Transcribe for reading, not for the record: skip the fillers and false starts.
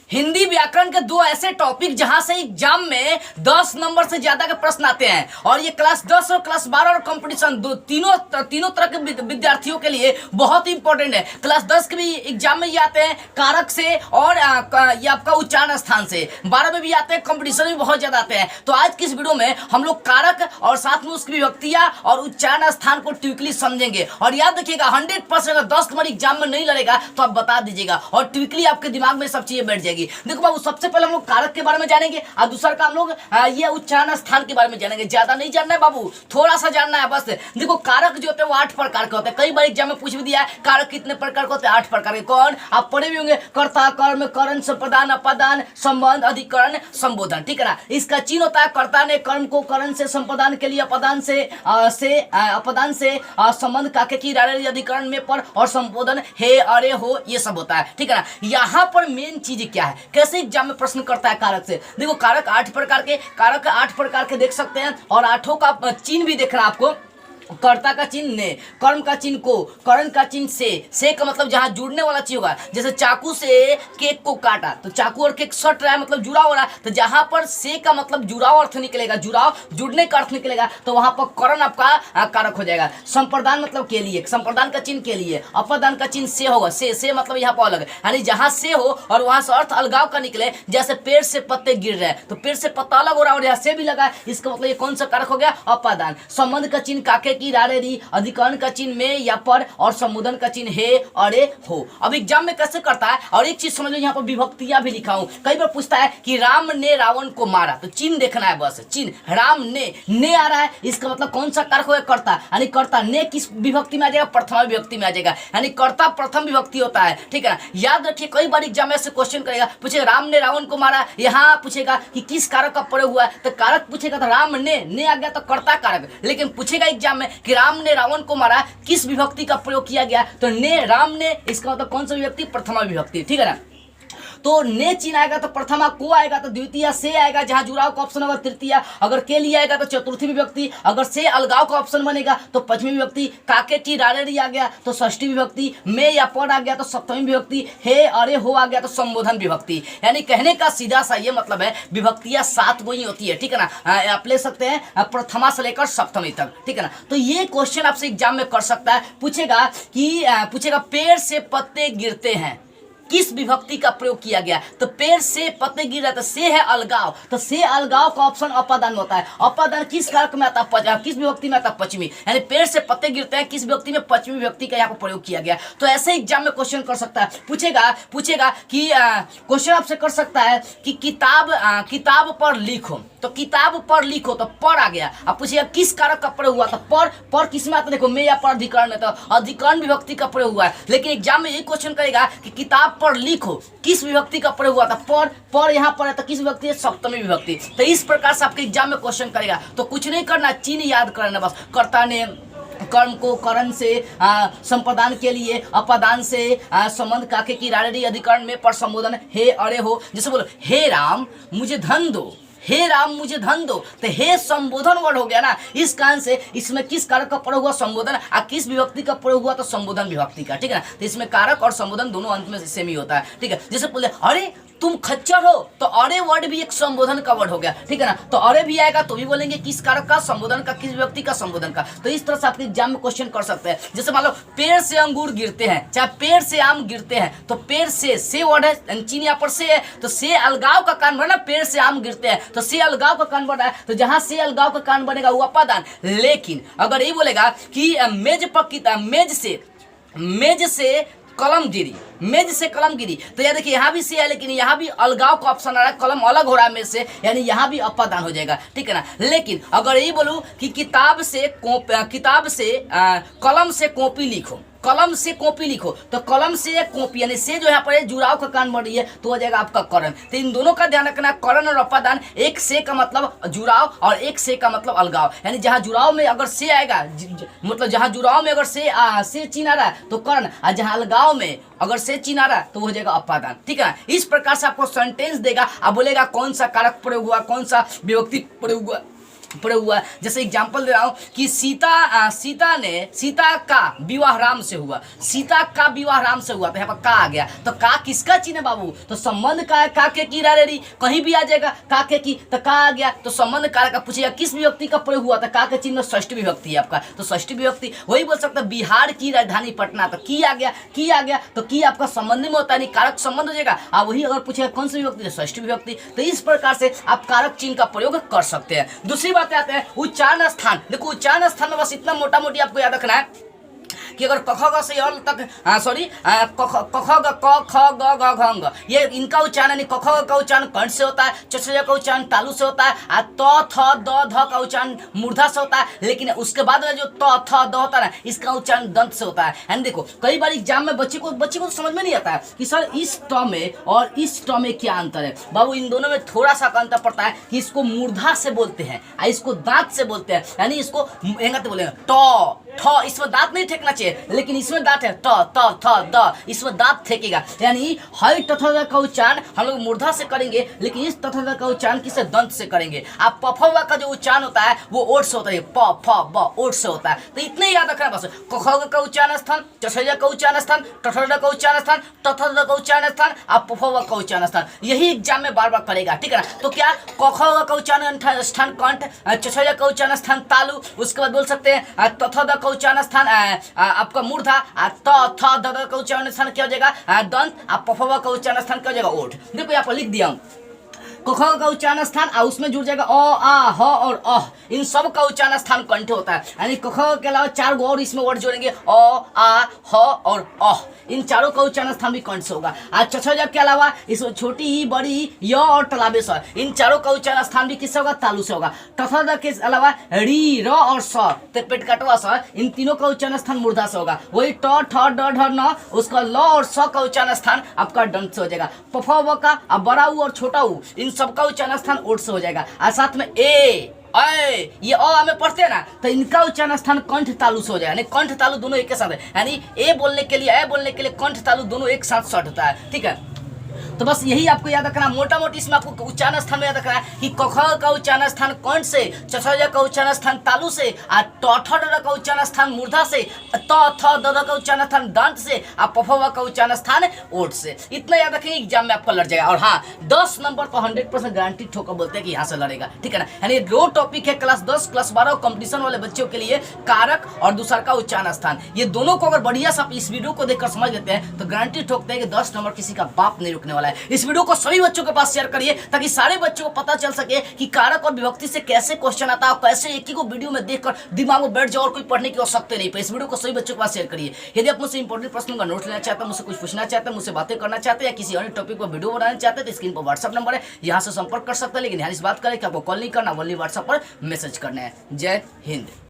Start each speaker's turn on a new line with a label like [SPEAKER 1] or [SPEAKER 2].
[SPEAKER 1] हिंदी व्याकरण के दो ऐसे टॉपिक जहां से एग्जाम में 10 नंबर से ज्यादा के प्रश्न आते हैं और ये क्लास 10 और क्लास 12 और कंपटीशन तीनों तरह के विद्यार्थियों के लिए बहुत ही इंपॉर्टेंट है। क्लास 10 के भी एग्जाम में ये आते हैं कारक से और ये आपका उच्चारण स्थान से। 12 में भी आते हैं, कंपटीशन में बहुत ज्यादा आते हैं। तो आज की इस वीडियो में हम लोग कारक और साथ में उसकी विभक्तियां और उच्चारण स्थान को ट्विकली समझेंगे। और याद रखिएगा 100% अगर 10 नंबर एग्जाम में नहीं लड़ेगा तो आप बता दीजिएगा और ट्विकली आपके दिमाग में सब चीजें बैठ जाएगी। देखो बाबू, सबसे पहले हम लोग कारक के बारे में जानेंगे और दूसरा का हम लोग ये उच्चारण स्थान के बारे में जानेंगे। ज्यादा नहीं जानना है बाबू, थोड़ा सा जानना है बस। देखो कारक जो होते हैं वो 8 प्रकार के होते हैं। कई बार एग्जाम में पूछ भी दिया है कारक कितने प्रकार के होते हैं, 8 प्रकार के। कौन आप पढ़े भी होंगे, कर्ता, कर्म, करण, संप्रदान, अपादान, संबंध, अधिकरण, संबोधन। ठीक है ना। इसका चिन्ह होता है कर्ता ने कर्म को करण से संप्रदान के लिए, अपदान से अपदान से संबंध काके की अधिकरण में पर और संबोधन हे अरे हो, ये सब होता है। ठीक है ना। यहाँ पर मेन चीज क्या है, कैसे एग्जाम में प्रश्न करता है कारक से। देखो कारक 8 प्रकार के देख सकते हैं और 8 का चिन्ह भी देखना आपको। कर्ता का चिन्ह ने, कर्म का चिन्ह को, करण का चिन्ह से का मतलब जहां जुड़ने वाला चीज होगा। जैसे चाकू से केक को काटा तो चाकू और केक सट रहा है, मतलब जुड़ा हो रहा है। तो जहां पर से का मतलब जुड़ाव अर्थ निकलेगा, जुड़ाव जुड़ने का अर्थ निकलेगा, तो वहां पर करण आपका कारक हो जाएगा। संप्रदान मतलब के लिए, संप्रदान का चिन्ह के लिए, अपदान का चिन्ह से होगा। से मतलब यहाँ पर अलग, यानी जहां से हो और वहां से अर्थ अलगाव का निकले। जैसे पेड़ से पत्ते गिर रहे हैं तो पेड़ से पत्ता अलग हो रहा है और यहाँ से भी लगा है, इसका मतलब ये कौन सा कारक हो गया, अपादान। संबंध का चिन्ह काके की रारे री, अधिकरण का चिन्ह में या पर और संबोधन का चिन्ह हे अरे हो। अब एग्जाम में कैसे करता है, और एक चीज समझ लो, यहाँ पर विभक्तियां भी लिखा हूं। कई बार पूछता है कि राम ने रावण को मारा, तो चिन्ह देखना है बस। चिन्ह राम ने आ रहा है, इसका मतलब कौन सा कारक होगा, कर्ता। यानी कर्ता ने किस विभक्ति में आ जाएगा, प्रथमा विभक्ति में आ जाएगा, यानी कर्ता प्रथम विभक्ति होता है। ठीक है ना। याद रखिए कई बार एग्जाम में ऐसे क्वेश्चन करेगा, पूछेगा राम ने रावण को मारा, यहाँ पूछेगा कि किस कारक का प्रयोग हुआ है, तो कारक पूछेगा तो राम ने आ गया तो कर्ता कारक। लेकिन पूछेगा एग्जाम में कि राम ने रावण को मारा, किस विभक्ति का प्रयोग किया गया, तो ने राम ने, इसका मतलब कौन सा विभक्ति, प्रथमा विभक्ति। ठीक है ना। तो ने चिन्ह आएगा तो प्रथमा, को आएगा तो द्वितीय, से आएगा जहां जुड़ाव का ऑप्शन होगा तृतीय, अगर के लिए आएगा तो चतुर्थी विभक्ति, अगर से अलगाव का ऑप्शन बनेगा तो पंचमी विभक्ति, काके टी रारे आ गया तो षष्ठी विभक्ति, में या पर आ गया तो सप्तमी विभक्ति, हे अरे हो आ गया तो संबोधन विभक्ति। यानी कहने का सीधा सा ये मतलब है विभक्तियां 7 गो ही होती है। ठीक है ना। आप ले सकते हैं प्रथमा से लेकर सप्तमी तक। ठीक है ना। तो ये क्वेश्चन आपसे एग्जाम में कर सकता है। पूछेगा पेड़ से पत्ते गिरते हैं, किस विभक्ति का प्रयोग किया गया, तो पेड़ से पत्ते गिर रहा है तो से है अलगाव, तो से अलगाव का ऑप्शन अपादान होता है। अपादान किस कारक में आता है, किस विभक्ति में आता है, पश्चिमी। यानी पेड़ से पत्ते गिरते हैं, किस विभक्ति में, पश्चिमी विभक्ति का यहाँ पर प्रयोग किया गया। तो ऐसे एग्जाम में क्वेश्चन कर सकता है। पूछेगा कि क्वेश्चन आपसे कर सकता है कि किताब पर लिखो, तो किताब पर लिखो तो पर आ गया। अब पूछेगा किस कारक का प्रयोग हुआ, तो पर किस में आता है, देखो में या पर अधिकरण में, तो अधिकरण विभक्ति का प्रयोग हुआ है। लेकिन एग्जाम में यही क्वेश्चन करेगा कि किताब पर लिखो किस विभक्ति का प्रयोग हुआ था, पर यहाँ पर है तो किस विभक्ति है, सप्तमी विभक्ति। तो इस प्रकार से आपके एग्जाम में क्वेश्चन करेगा। तो कुछ नहीं करना, चिन्ह याद करना बस। कर्ता ने कर्म को करण से संप्रदान के लिए, अपदान से संबंध काके की रारे अधिकरण में पर संबोधन हे अरे हो। जैसे बोलो हे राम मुझे धन दो, हे राम मुझे धन दो, तो हे संबोधन वर्ड हो गया ना। इस कारण से इसमें किस कारक का प्रयोग हुआ, संबोधन, और किस विभक्ति का प्रयोग हुआ तो संबोधन विभक्ति का। ठीक है ना। तो इसमें कारक और संबोधन दोनों अंत में सेम ही होता है। ठीक है। जैसे बोले अरे तुम खच्चर हो, तो अरे वर्ड भी एक संबोधन का वर्ड हो गया। ठीक है ना। तो अरे भी आएगा तो भी बोलेंगे किस कारक का, संबोधन का, किस व्यक्ति का, संबोधन का। तो इस तरह से आपके एग्जाम में क्वेश्चन कर सकते हैं। जैसे मान लो पेड़ से अंगूर गिरते हैं, चाहे पेड़ से आम गिरते हैं, तो पेड़ से वर्ड है, चिन्ह यहाँ पर से है, तो से अलगाव का कान बना। पेड़ से आम गिरते हैं तो से अलगाव का कान बना है, तो जहां से अलगाव का कान बनेगा वो अपादान। लेकिन अगर ये बोलेगा कि मेज से कलम गिरी, मेज से कलम गिरी, तो यह देखिए यहाँ भी से है, लेकिन यहाँ भी अलगाव का ऑप्शन आ रहा है, कलम अलग हो रहा है मेज से, यानी यहाँ भी अपादान हो जाएगा। ठीक है ना। लेकिन अगर यही बोलूं कि किताब से कलम से कॉपी लिखो, कलम से कॉपी लिखो, तो कलम से कॉपी, यानी से जो यहाँ पर जुड़ाव का कान बन रही है तो हो जाएगा आपका करण। तो इन दोनों का ध्यान रखना, करण और अपादान। एक से का मतलब जुड़ाव और एक से का मतलब अलगाव। यानी जहाँ जुड़ाव में अगर से आएगा, मतलब जहाँ जुड़ाव में अगर से चिन्ह आ रहा है तो कर्ण, और जहाँ अलगाव में अगर से चिन्ह आ रहा है तो हो जाएगा अपादान। ठीक है ना। इस प्रकार से आपको सेंटेंस देगा, अब बोलेगा कौन सा कारक प्रयोग हुआ, कौन सा विभक्ति प्रयोग हुआ, प्रयोग हुआ। जैसे एग्जाम्पल दे रहा हूं कि सीता का विवाह राम से हुआ, सीता का विवाह राम से हुआ, तो यहाँ पर का आ गया। तो का किसका चिन्ह है बाबू, तो संबंध का है, का के की रेडी कहीं भी आ जाएगा, का के की तो का आ गया। तो संबंध कारक का पूछेगा किस विभक्ति का प्रयोग हुआ, तो का के चिन्ह षष्ठी विभक्ति है आपका, तो षष्ठी विभक्ति। वही बोल सकता है बिहार की राजधानी पटना, तो की आ गया, की आ गया, तो की आपका संबंध में होता है, नहीं कारक संबंध हो जाएगा। और वही अगर पूछेगा कौन सी विभक्ति, तो षष्ठी विभक्ति। तो इस प्रकार से आप कारक चिन्ह का प्रयोग कर सकते हैं। दूसरी बात आते हैं उच्चारण स्थान। देखो उच्चारण स्थान में बस इतना मोटा मोटी आपको याद रखना है कि अगर क ख ग से य तक क ख ग क ख ग घ घ ङ, ये इनका उच्चारण क ख ग का उच्चारण कंठ से होता है, च छ ज का उच्चारण तालु से होता है, और त थ द ध का उच्चारण मूर्धा से होता है। लेकिन उसके बाद में जो त थ द होता है इसका उच्चारण दंत से होता है। एंड देखो कई बार एग्जाम में बच्चे को तो समझ में नहीं आता है कि सर इस ट में और इस ट में क्या अंतर है। बाबू इन दोनों में थोड़ा सा अंतर पड़ता है कि इसको मूर्धा से बोलते हैं और इसको दांत से बोलते हैं, यानी इसको बोलेंगे ट ठ, इसमें दांत नहीं फेंकना चाहिए, लेकिन इसमें दांत है ट त थ द, इसमें दांत फेंकेगा। यानी हई तथा का उच्चारण हम लोग मूर्धा से करेंगे, लेकिन इस तथा का उच्चारण किसे दंत से करेंगे। आप पफवा का जो उच्चारण होता है वो ओठ से होता है, प फ ब ओठ से होता है। तो इतने याद रखना बस, क ख का उच्चारण स्थान, च छ ज का उच्चारण स्थान, ट ठ ड का उच्चारण स्थान, त थ द का उच्चारण स्थान, आप पफवा का उच्चारण स्थान, यही एग्जाम में बार बार करेगा, ठीक है ना। तो क्या क ख का उच्चारण स्थान कंठ, च छ ज का उच्चारण स्थान तालु, उसके बाद बोल सकते हैं त थ द का उच्चारण स्थान आपका मूर्धा, त थ द का उच्चारण स्थान क्या हो जाएगा दंत, आप पफवा का उच्चारण स्थान क्या हो जाएगा ओठ। देखो यहाँ पर लिख दिया हूँ क ख का उच्चारण स्थान और उसमें जुड़ जाएगा अ आ ह और अह, इन सब का उच्चारण स्थान कंठ होता है। यानी क ख के अलावा चार गो और इसमें वर्ड जोड़ेंगे अ आ ह और अह, इन चारों का उच्चारण स्थान भी कंठ से होगा। आज छ छ ज के अलावा इसमें छोटी ई बड़ी य और तलाबे स, इन चारों का उच्चारण स्थान भी किससे होगा तालु से होगा। ट थ द के अलावा री र और स पेट कटवा स, इन तीनों का उच्चारण स्थान मूर्धा से होगा। वही ट ठ ड ढ न, उसका ल और स का उच्चारण स्थान आपका दंत से हो जाएगा। प फ व का अब बड़ा ऊ और छोटा ऊ इन सबका उच्चारण स्थान ओठ से हो जाएगा। और साथ में ए ये अ में पढ़ते हैं ना, तो इनका उच्चारण स्थान कंठ तालु से हो जाएगा। यानी कंठ तालु दोनों एक के साथ है, यानी ए बोलने के लिए कंठ तालु दोनों एक साथ शॉर्ट होता है, ठीक है। तो बस यही आपको याद रखना, मोटा मोटी इसमें आपको उच्चारण स्थान में याद रखना है कि क ख का उच्चारण स्थान कंठ से, च छ ज का उच्चारण स्थान तालु से, और ट ठ ड का उच्चारण स्थान मूर्धा से, त थ द का उच्चारण स्थान दंत से, और प फ व का उच्चारण स्थान ओठ से। इतना याद रखेंगे एग्जाम में आपका लड़ जाएगा। और हाँ 10 नंबर तो 100% गारंटी ठोकर बोलते हैं कि यहाँ से लड़ेगा, ठीक है ना। यानी दो टॉपिक है क्लास 10 क्लास 12 कंपटीशन वाले बच्चों के लिए, कारक और दूसरा का उच्चारण स्थान। ये दोनों को अगर बढ़िया से आप इस वीडियो को देखकर समझ लेते हैं तो गारंटी ठोकते हैं कि 10 नंबर किसी का बाप नहीं रुकने वाला है। इस वीडियो को सभी बच्चों के पास शेयर करिए ताकि सारे बच्चों को पता चल सके कि कारक और विभक्ति से कैसे क्वेश्चन आता है, और कैसे एक ही को वीडियो में देखकर दिमाग में बैठ जाओ और कोई पढ़ने की आवश्यकता नहीं पे। इस वीडियो को सभी बच्चों के पास शेयर करिए। यदि आप मुझसे इंपॉर्टेंट प्रश्नों का नोट लेना चाहते हैं, मुझसे कुछ पूछना चाहते हैं, मुझसे बातें करना चाहते हैं, या किसी अन्य टॉपिक पर वीडियो बनाना चाहते हैं, तो स्क्रीन पर व्हाट्सअप नंबर है, यहाँ से संपर्क कर सकते हैं। लेकिन ध्यान इस बात करें कि आपको कॉल नहीं करना, ओनली व्हाट्सअप पर मैसेज करना है। जय हिंद।